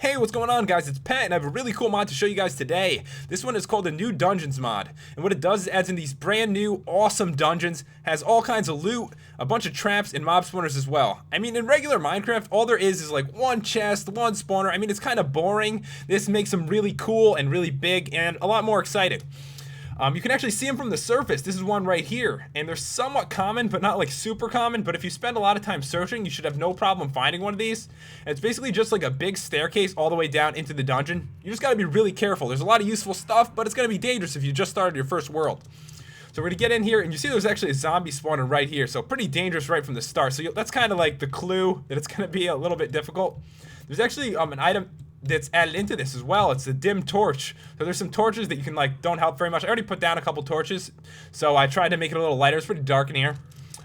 Hey, what's going on, guys? It's Pet, and I have a really cool mod to show you guys today. This one is called the New Dungeons mod, and what it does is adds in these brand new, awesome dungeons, has all kinds of loot, a bunch of traps, and mob spawners as well. I mean, in regular Minecraft, all there is like one chest, one spawner. I mean, it's kind of boring. This makes them really cool and really big and a lot more exciting. You can actually see them from the surface. This is one right here, and they're somewhat common, but not like super common. But if you spend a lot of time searching, you should have no problem finding one of these. And it's basically just like a big staircase all the way down into the dungeon. You just gotta be really careful. There's a lot of useful stuff, but it's gonna be dangerous if you just started your first world. So we're gonna get in here, and you see there's actually a zombie spawner right here, so pretty dangerous right from the start. So that's kind of like the clue that it's gonna be a little bit difficult. There's actually an item that's added into this as well. It's a dim torch. So there's some torches that you can don't help very much. I already put down a couple torches, so I tried to make it a little lighter. It's pretty dark in here.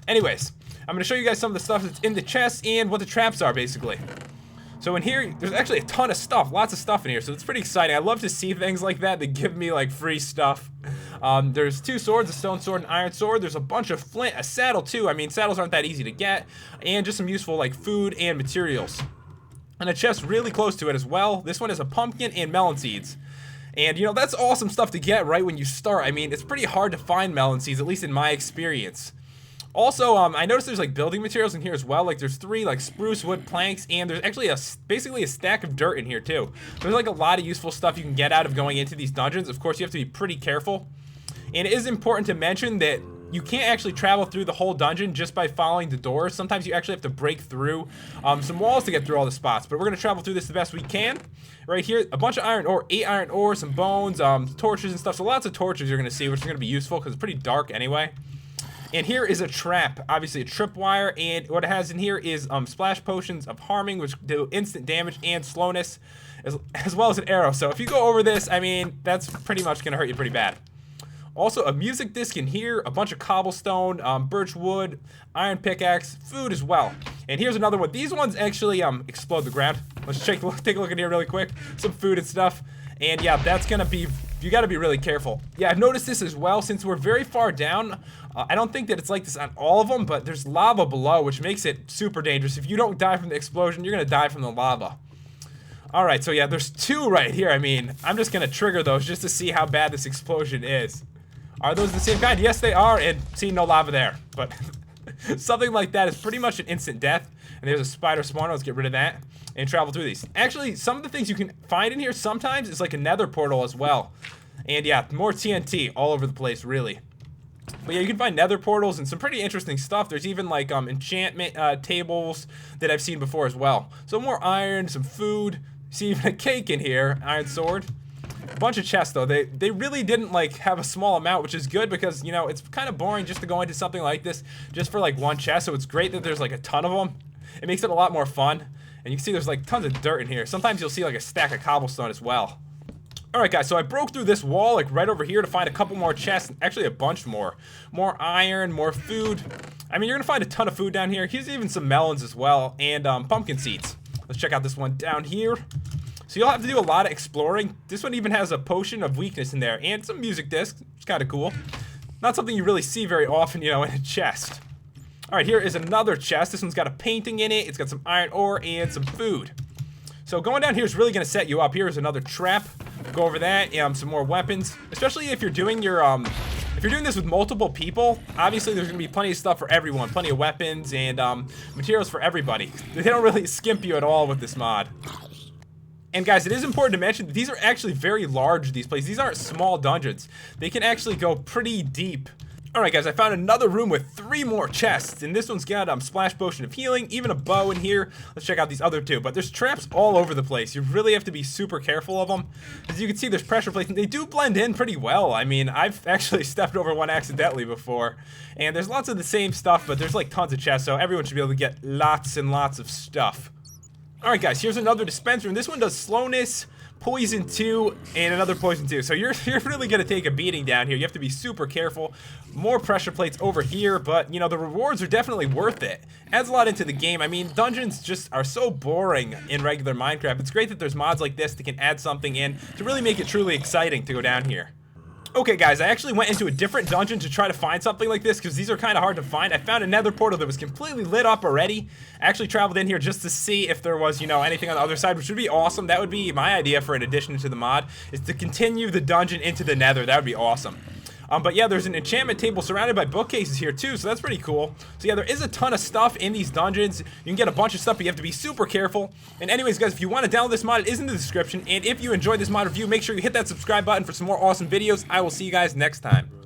Anyways, I'm gonna show you guys some of the stuff that's in the chest and what the traps are basically. So in here, there's actually a ton of stuff, lots of stuff in here, so it's pretty exciting. I love to see things like that give me like free stuff. There's 2 swords, a stone sword and iron sword. There's a bunch of flint, a saddle too. I mean, saddles aren't that easy to get, and just some useful like food and materials. And a chest really close to it as well. This one is a pumpkin and melon seeds. And you know, that's awesome stuff to get right when you start. I mean, it's pretty hard to find melon seeds, at least in my experience. Also, I noticed there's like building materials in here as well. Like there's 3 like spruce wood planks, and there's actually basically a stack of dirt in here too. There's like a lot of useful stuff you can get out of going into these dungeons. Of course, you have to be pretty careful. And it is important to mention that you can't actually travel through the whole dungeon just by following the doors. Sometimes you actually have to break through some walls to get through all the spots. But we're going to travel through this the best we can. Right here, a bunch of iron ore, 8 iron ore, some bones, torches and stuff. So lots of torches you're going to see, which is going to be useful because it's pretty dark anyway. And here is a trap, obviously a tripwire. And what it has in here is splash potions of harming, which do instant damage and slowness, as well as an arrow. So if you go over this, I mean, that's pretty much going to hurt you pretty bad. Also, a music disc in here, a bunch of cobblestone, birch wood, iron pickaxe, food as well. And here's another one. These ones actually explode the ground. Let's take a look in here really quick. Some food and stuff. And yeah, that's gonna be, you gotta be really careful. Yeah, I've noticed this as well. Since we're very far down, I don't think that it's like this on all of them, but there's lava below, which makes it super dangerous. If you don't die from the explosion, you're gonna die from the lava. Alright, so yeah, there's 2 right here. I mean, I'm just gonna trigger those just to see how bad this explosion is. Are those the same kind? Yes, they are, and see, no lava there. But something like that is pretty much an instant death. And there's a spider spawner. Let's get rid of that and travel through these. Actually, some of the things you can find in here sometimes is like a nether portal as well. And yeah, more TNT all over the place, really. But yeah, you can find nether portals and some pretty interesting stuff. There's even like enchantment tables that I've seen before as well. So more iron, some food. See even a cake in here, iron sword. A bunch of chests though. They really didn't like have a small amount, which is good because, you know, it's kind of boring just to go into something like this just for like one chest. So it's great that there's like a ton of them. It makes it a lot more fun. And you can see there's like tons of dirt in here. Sometimes you'll see like a stack of cobblestone as well. Alright guys, so I broke through this wall like right over here to find a couple more chests, actually a bunch more. More iron, more food. I mean, you're gonna find a ton of food down here. Here's even some melons as well, and pumpkin seeds. Let's check out this one down here. So you'll have to do a lot of exploring. This one even has a potion of weakness in there and some music discs. It's kind of cool. Not something you really see very often, you know, in a chest. Alright, here is another chest. This one's got a painting in it. It's got some iron ore and some food. So going down here is really going to set you up. Here is another trap. Go over that. Some more weapons. Especially if you're doing your if you're doing this with multiple people, obviously there's going to be plenty of stuff for everyone. Plenty of weapons and materials for everybody. They don't really skimp you at all with this mod. And guys, it is important to mention that these are actually very large, these places. These aren't small dungeons. They can actually go pretty deep. Alright guys, I found another room with 3 more chests. And this one's got splash potion of healing, even a bow in here. Let's check out these other 2. But there's traps all over the place. You really have to be super careful of them. As you can see, there's pressure plates. And they do blend in pretty well. I mean, I've actually stepped over one accidentally before. And there's lots of the same stuff, but there's like tons of chests. So everyone should be able to get lots and lots of stuff. Alright guys, here's another dispenser, and this one does slowness, poison 2, and another poison 2. So you're really going to take a beating down here. You have to be super careful. More pressure plates over here, but you know, the rewards are definitely worth it. Adds a lot into the game. I mean, dungeons just are so boring in regular Minecraft. It's great that there's mods like this that can add something in to really make it truly exciting to go down here. Okay guys, I actually went into a different dungeon to try to find something like this because these are kind of hard to find. I found a nether portal that was completely lit up already. I actually traveled in here just to see if there was, you know, anything on the other side, which would be awesome. That would be my idea for an addition to the mod, is to continue the dungeon into the nether. That would be awesome. But yeah, there's an enchantment table surrounded by bookcases here too, so that's pretty cool. So yeah, there is a ton of stuff in these dungeons. You can get a bunch of stuff, but you have to be super careful. And anyways, guys, if you want to download this mod, it is in the description. And if you enjoyed this mod review, make sure you hit that subscribe button for some more awesome videos. I will see you guys next time.